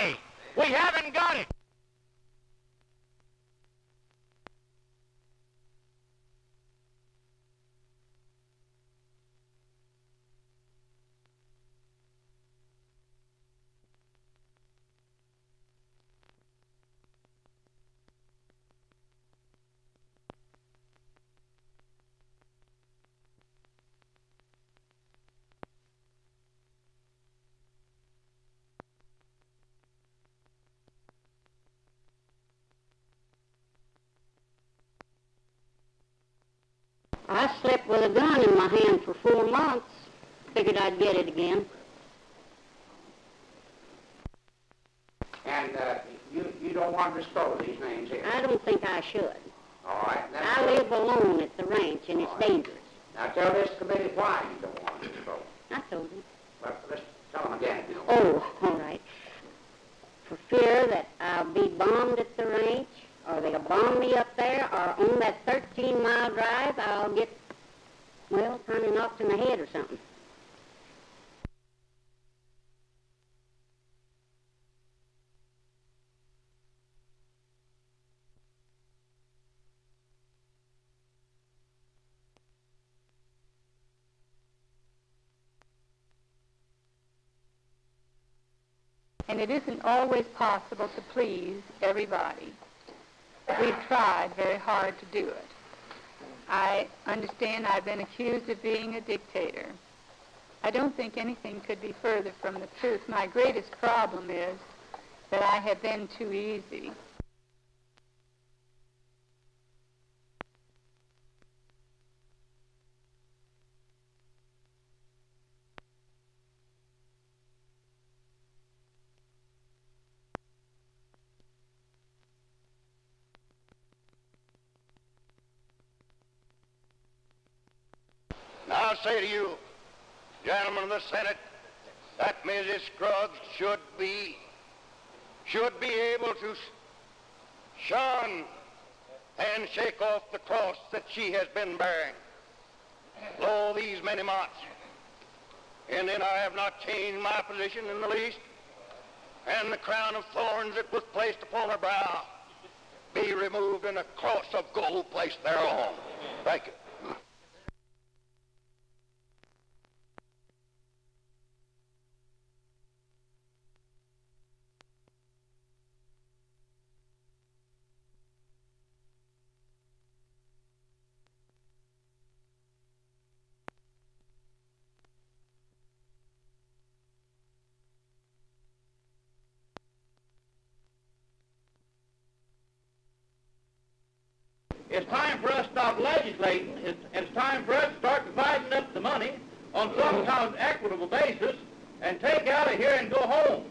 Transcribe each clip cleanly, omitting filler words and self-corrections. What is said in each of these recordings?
money. We haven't got it. I slept with a gun in my hand for 4 months. Figured I'd get it again. And you don't want to disclose these names here? I don't think I should. All right. I live alone at the ranch, and it's dangerous. Now tell this committee why you don't want to disclose. I told you. Well, let's tell them again. Oh, all right. For fear that I'll be bombed at the ranch, or they'll bomb me up there, or on that 13-mile drive, I'll get, well, kind of knocked in the head or something. And it isn't always possible to please everybody. We've tried very hard to do it. I understand I've been accused of being a dictator. I don't think anything could be further from the truth. My greatest problem is that I have been too easy. Now I say to you, gentlemen of the Senate, that Mrs. Scruggs should be able to shun and shake off the cross that she has been bearing. Lo, these many months, and then I have not changed my position in the least, and the crown of thorns that was placed upon her brow be removed and a cross of gold placed thereon. Thank you. It's time for us to stop legislating. It's time for us to start dividing up the money on some kind of equitable basis and take out of here and go home.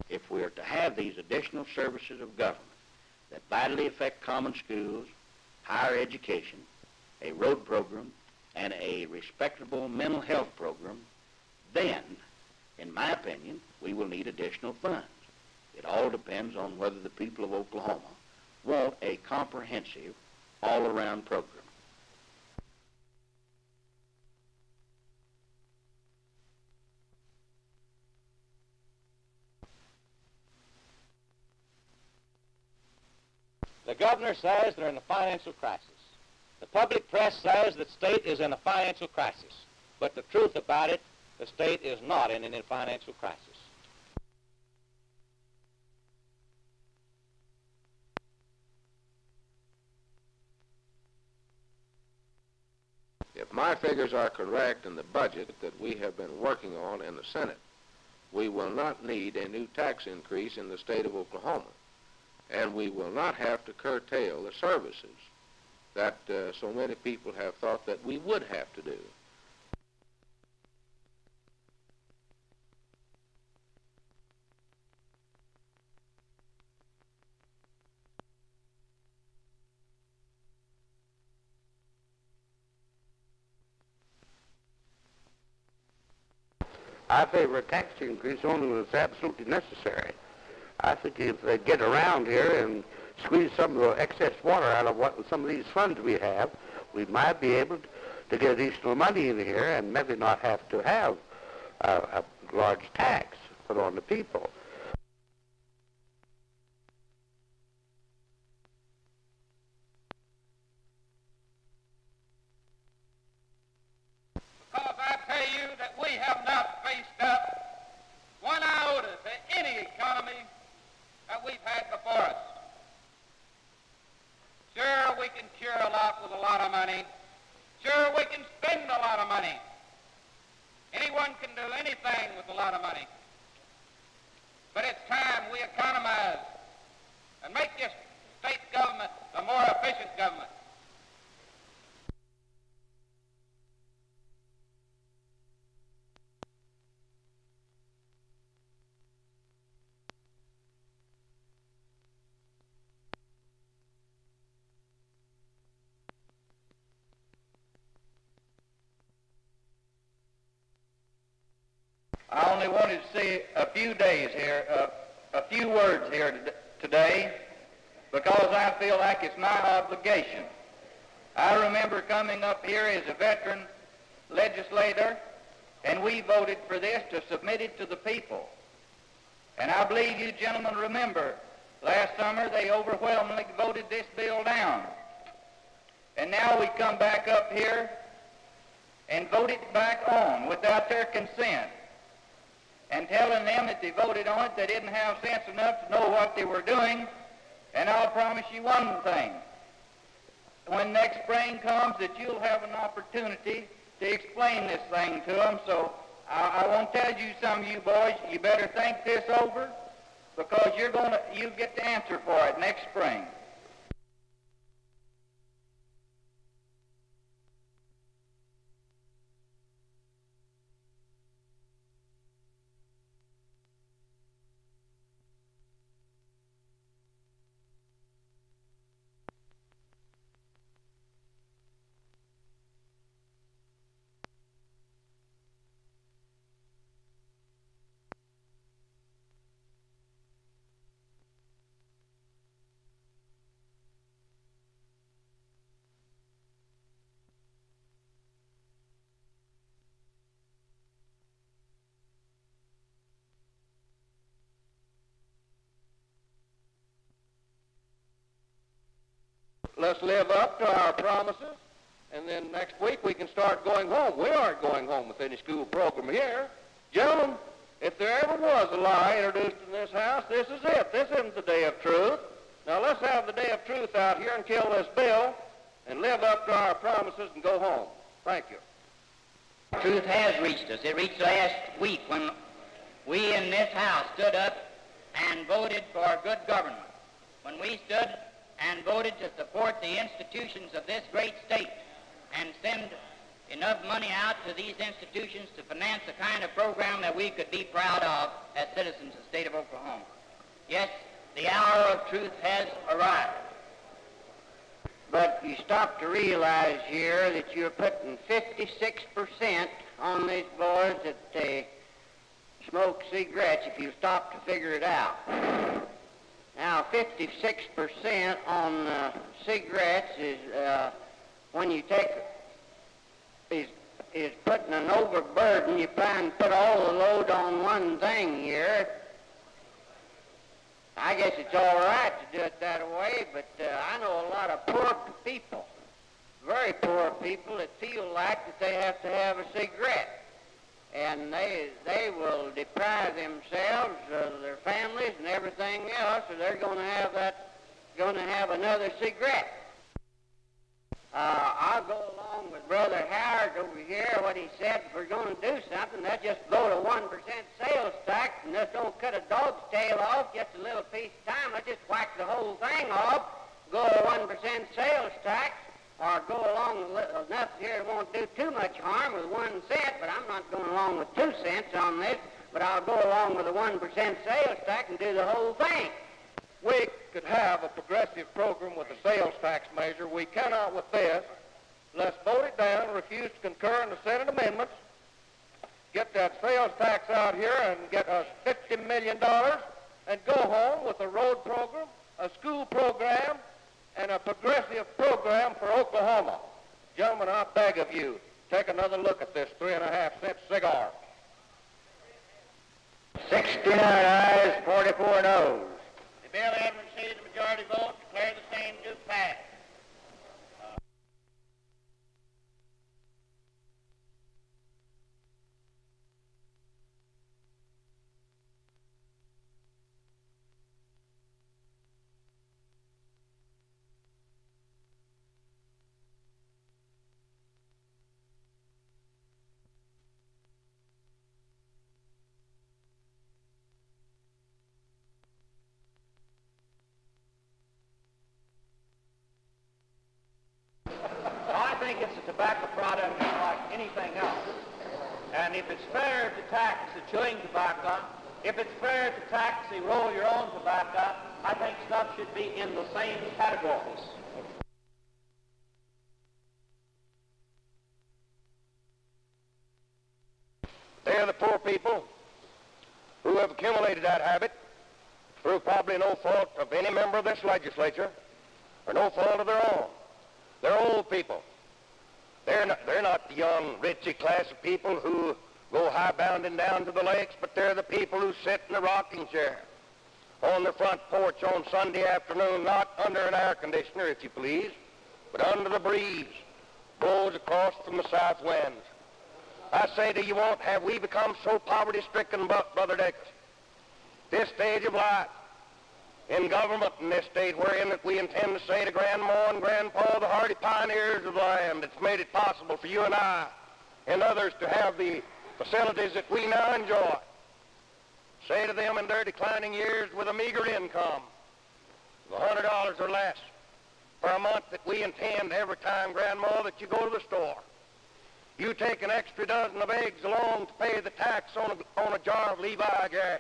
If we are to have these additional services of government that vitally affect common schools, higher education, a road program, and a respectable mental health program, then, in my opinion, we will need additional funds. It all depends on whether the people of Oklahoma want a comprehensive, all-around program. The governor says they're in a financial crisis. The public press says that state is in a financial crisis, but the truth about it, the state is not in any financial crisis. If my figures are correct in the budget that we have been working on in the Senate, we will not need a new tax increase in the state of Oklahoma, and we will not have to curtail the services that so many people have thought that we would have to do. I favor a tax increase only when it's absolutely necessary. I think if they get around here and squeeze some of the excess water out of some of these funds we have, we might be able to get additional money in here and maybe not have to have a large tax put on the people. Because I tell you that we have not faced up one iota to any economy that we've had before us. Sure, we can cure a lot with a lot of money. Sure, we can spend a lot of money. Anyone can do anything with a lot of money. But it's time we economize and make this state government a more efficient government. I only wanted to say a few words here today because I feel like it's my obligation. I remember coming up here as a veteran legislator, and we voted for this to submit it to the people. And I believe you gentlemen remember last summer they overwhelmingly voted this bill down. And now we come back up here and vote it back on without their consent, and telling them that they voted on it, they didn't have sense enough to know what they were doing. And I'll promise you one thing. When next spring comes, that you'll have an opportunity to explain this thing to them. So I want to tell you, some of you boys, you better think this over, because you'll get the answer for it next spring. Let's live up to our promises, and then next week we can start going home. We aren't going home with any school program here. Gentlemen, if there ever was a lie introduced in this house, this is it. This isn't the day of truth. Now let's have the day of truth out here and kill this bill and live up to our promises and go home. Thank you. Truth has reached us. It reached last week when we in this house stood up and voted for good government. When we stood and voted to support the institutions of this great state and send enough money out to these institutions to finance the kind of program that we could be proud of as citizens of the state of Oklahoma. Yes, the hour of truth has arrived. But you stop to realize here that you're putting 56% on these boys that they smoke cigarettes if you stop to figure it out. Now, 56% on cigarettes is when you take is putting an overburden. You try and put all the load on one thing here. I guess it's all right to do it that way, but I know a lot of poor people very poor people that feel like that they have to have a cigarette. And they will deprive themselves of their families and everything else, or they're going to have another cigarette. I'll go along with Brother Howard over here, what he said. If we're going to do something, let's just go to 1% sales tax, and let's don't cut a dog's tail off just a little piece of time. Let's just whack the whole thing off, go to 1% sales tax, or go along enough here it won't do too much harm with 1 cent, but I'm not going along with 2 cents on this, but I'll go along with a 1% sales tax and do the whole thing. We could have a progressive program with a sales tax measure. We cannot with this. Let's vote it down, refuse to concur in the Senate amendments, get that sales tax out here and get us $50 million and go home with a road program, a school program, and a progressive program for Oklahoma. Gentlemen, I beg of you, take another look at this 3.5-cent cigar. 69 ayes, 44 noes. The bill having received the majority vote, declare the same to pass. I think it's a tobacco product just like anything else. And if it's fair to tax the chewing tobacco, if it's fair to tax the roll your own tobacco, I think stuff should be in the same categories. They're the poor people who have accumulated that habit through probably no fault of any member of this legislature or no fault of their own. They're old people. They're not the young, richy class of people who go high-bounding down to the lakes, but they're the people who sit in the rocking chair on their front porch on Sunday afternoon, not under an air conditioner, if you please, but under the breeze blows across from the south winds. I say to you, have we become so poverty-stricken, Brother Dick, this stage of life, in government in this state wherein that we intend to say to Grandma and Grandpa, the hardy pioneers of the land, it's made it possible for you and I and others to have the facilities that we now enjoy. Say to them in their declining years with a meager income of $100 or less per month that we intend every time, Grandma, that you go to the store, you take an extra dozen of eggs along to pay the tax on a jar of Levi gas.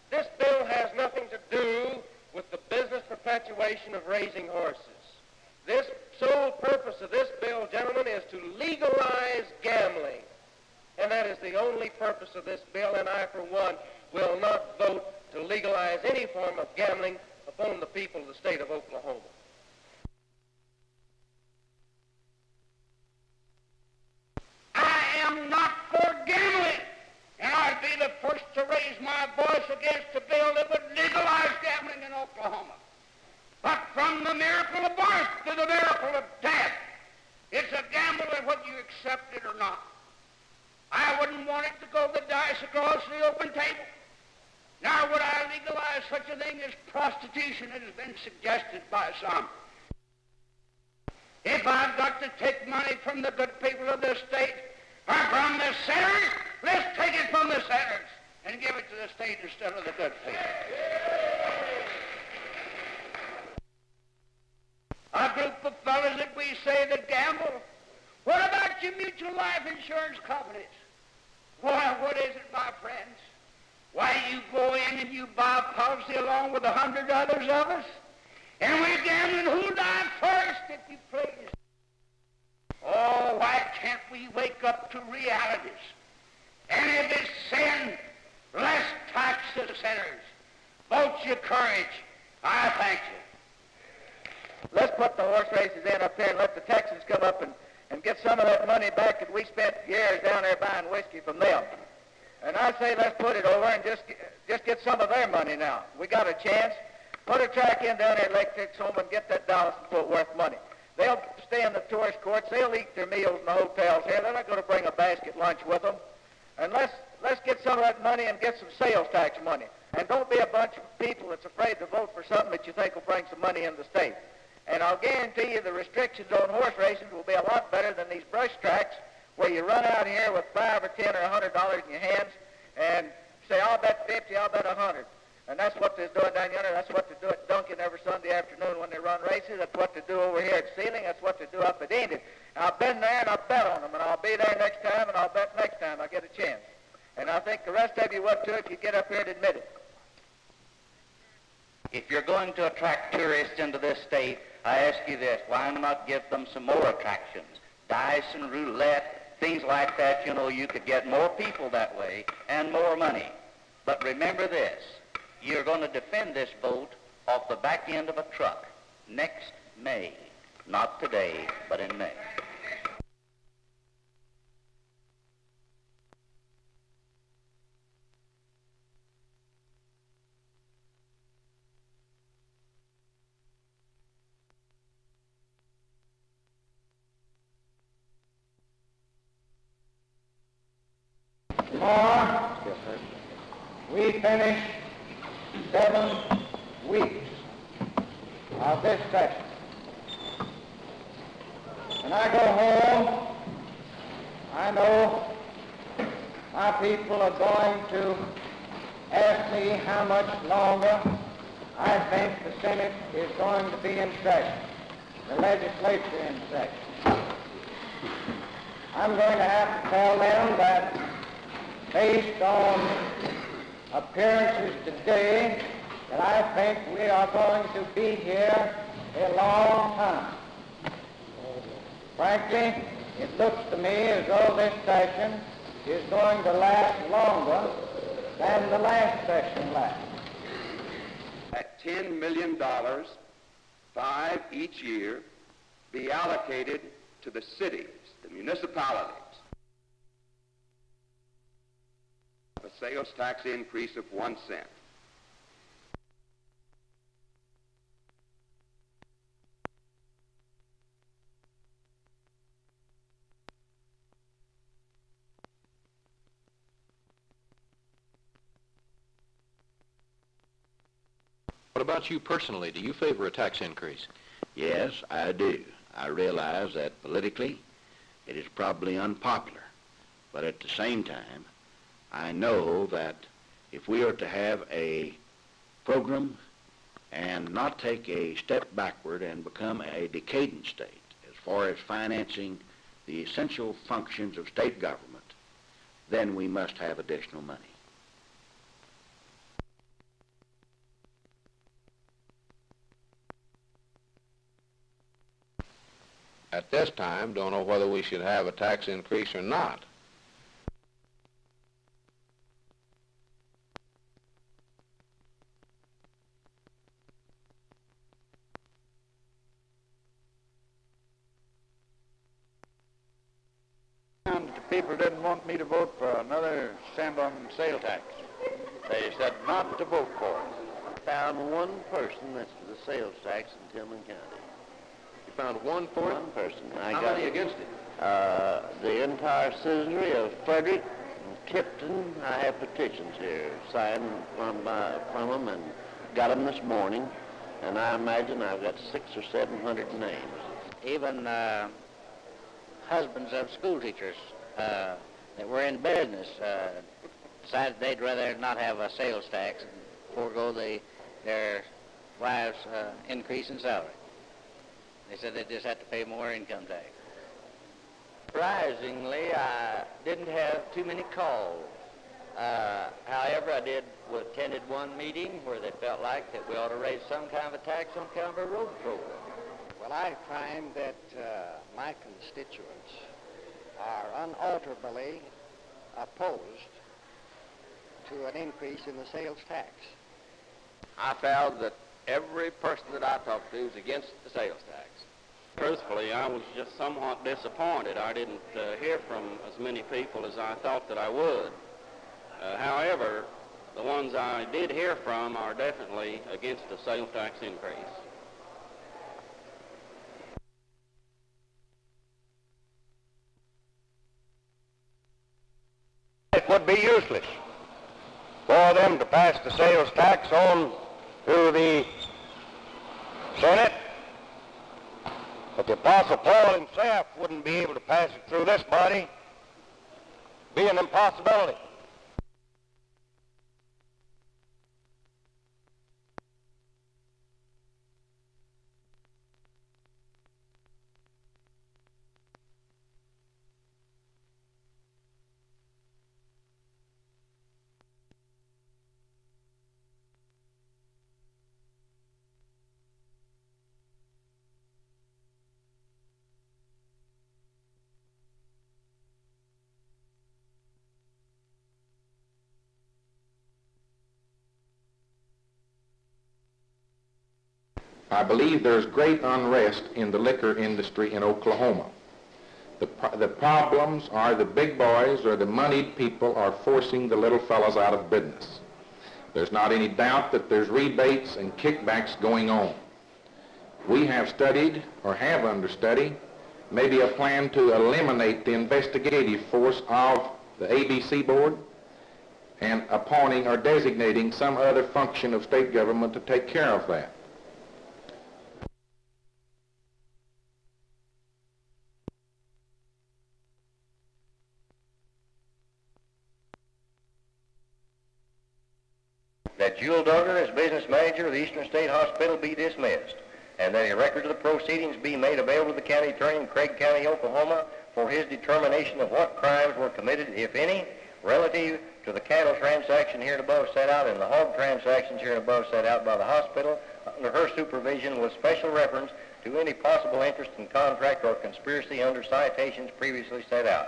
This bill has nothing to do with the business perpetuation of raising horses. This sole purpose of this bill, gentlemen, is to legalize gambling. And that is the only purpose of this bill, and I, for one, will not vote to legalize any form of gambling upon the people of the state of Oklahoma. I am not for gambling, and I'd be the first to raise my voice against a bill that would legalize gambling in Oklahoma. But from the miracle of birth to the miracle of death, it's a gamble whether you accept it or not. I wouldn't want it to go the dice across the open table. Nor would I legalize such a thing as prostitution that has been suggested by some. If I've got to take money from the good people of this state or from the sinners, let's take it from the sinners and give it to the state instead of the good people. A group of fellas that we say that gamble. What about about your mutual life insurance companies? Why, what is it, my friends? Why, you go in and you buy a policy along with 100 others of us, and we're gambling who'll die first, if you please. Oh, why can't we wake up to realities? And if it's sin, less tax to the sinners. Vote your courage. I thank you. Let's put the horse races in up here and let the Texans come up and get some of that money back that we spent years down there buying whiskey from them. And I say let's put it over and just get some of their money now. We got a chance. Put a track in down there at Lake Texoma and get that Donaldson worth money. They'll stay in the tourist courts. They'll eat their meals in the hotels here. They're not going to bring a basket lunch with them. And let's get some of that money and get some sales tax money. And don't be a bunch of people that's afraid to vote for something that you think will bring some money in the state. And I'll guarantee you the restrictions on horse racing will be a lot better than these brush tracks where you run out here with $5 or $10 or $100 in your hands and say, I'll bet 50, I'll bet 100. And that's what they're doing down yonder. That's what they do at Duncan every Sunday afternoon when they run races. That's what they do over here at Sealing. That's what they do up at Indian. I've been there and I've bet on them, and I'll be there next time, and I'll bet next time I get a chance. And I think the rest of you would too if you get up here and admit it. If you're going to attract tourists into this state, I ask you this, why not give them some more attractions? Dice and roulette, things like that, you know, you could get more people that way and more money. But remember this, you're going to defend this boat off the back end of a truck next May. Not today, but in May. Yes, sir. We finished 7 weeks of this session. When I go home, I know my people are going to ask me how much longer I think the Senate is going to be in session, the legislature in session. I'm going to have to tell them that based on appearances today, that I think we are going to be here a long time. Frankly, it looks to me as though this session is going to last longer than the last session lasted. At $10 million, 5 each year, be allocated to the cities, the municipalities. A sales tax increase of 1 cent. What about you personally? Do you favor a tax increase? Yes, I do. I realize that politically it is probably unpopular, but at the same time, I know that if we are to have a program and not take a step backward and become a decadent state as far as financing the essential functions of state government, then we must have additional money. At this time, don't know whether we should have a tax increase or not. People didn't want me to vote for another cent on sale tax. They said not to vote for it. Found one person that's for the sales tax in Tillman County. You found one for it? One person. How many against it? The entire citizenry of Frederick and Tipton. I have petitions here signed from them and got them this morning. And I imagine I've got 600 or 700 names. Even husbands of school teachers that were in business decided they'd rather not have a sales tax and forego their wives' increase in salary. They said they just had to pay more income tax. Surprisingly, I didn't have too many calls. However, I attended one meeting where they felt like that we ought to raise some kind of a tax on kind of a road program. Well, I find that my constituents are unalterably opposed to an increase in the sales tax. I found that every person that I talked to is against the sales tax. Truthfully, I was just somewhat disappointed. I didn't hear from as many people as I thought that I would. However, the ones I did hear from are definitely against the sales tax increase. It would be useless for them to pass the sales tax on to the Senate, but the Apostle Paul himself wouldn't be able to pass it through this body. Be an impossibility. I believe there's great unrest in the liquor industry in Oklahoma. The problems are the big boys or the moneyed people are forcing the little fellas out of business. There's not any doubt that there's rebates and kickbacks going on. We have studied, or have understudied, maybe a plan to eliminate the investigative force of the ABC board and appointing or designating some other function of state government to take care of that. That Jewel Duggar, as business manager of the Eastern State Hospital, be dismissed, and that a record of the proceedings be made available to the county attorney in Craig County, Oklahoma, for his determination of what crimes were committed, if any, relative to the cattle transaction here above set out and the hog transactions here above set out by the hospital under her supervision, with special reference to any possible interest in contract or conspiracy under citations previously set out.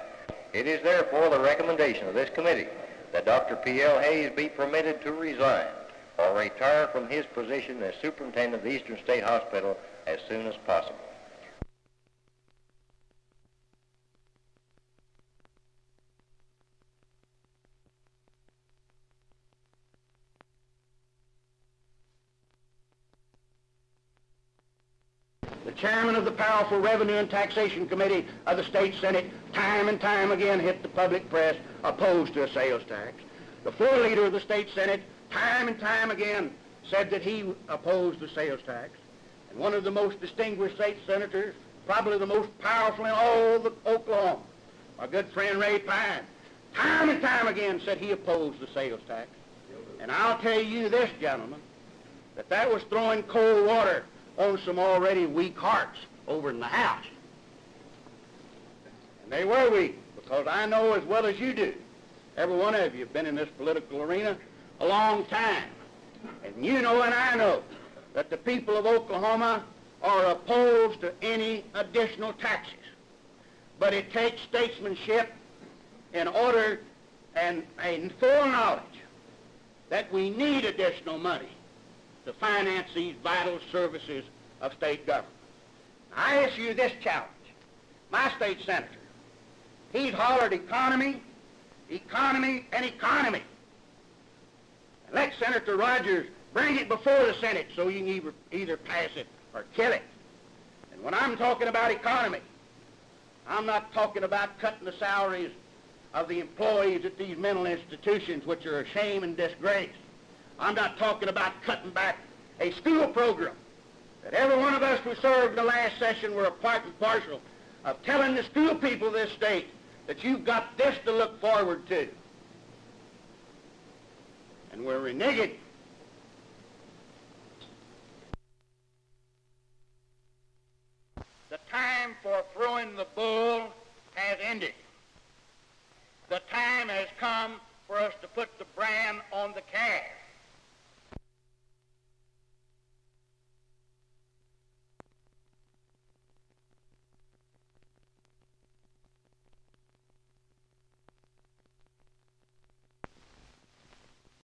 It is therefore the recommendation of this committee that Dr. P.L. Hayes be permitted to resign or retire from his position as superintendent of the Eastern State Hospital as soon as possible. The chairman of the powerful Revenue and Taxation Committee of the State Senate time and time again hit the public press opposed to a sales tax. The floor leader of the State Senate time and time again said that he opposed the sales tax. And one of the most distinguished state senators, probably the most powerful in all of Oklahoma, my good friend Ray Pine, time and time again said he opposed the sales tax. And I'll tell you this, gentlemen, that was throwing cold water on some already weak hearts over in the House. And they were weak, because I know as well as you do, every one of you have been in this political arena a long time. And you know and I know that the people of Oklahoma are opposed to any additional taxes. But it takes statesmanship in order and full knowledge that we need additional money to finance these vital services of state government. I issue this challenge. My state senator, he's hollered economy, economy, and economy. And let Senator Rogers bring it before the Senate so you can either pass it or kill it. And when I'm talking about economy, I'm not talking about cutting the salaries of the employees at these mental institutions, which are a shame and disgrace. I'm not talking about cutting back a school program that every one of us who served in the last session were a part and parcel of telling the school people of this state that you've got this to look forward to. And we're reneging. The time for throwing the bull has ended. The time has come for us to put the brand on the calf.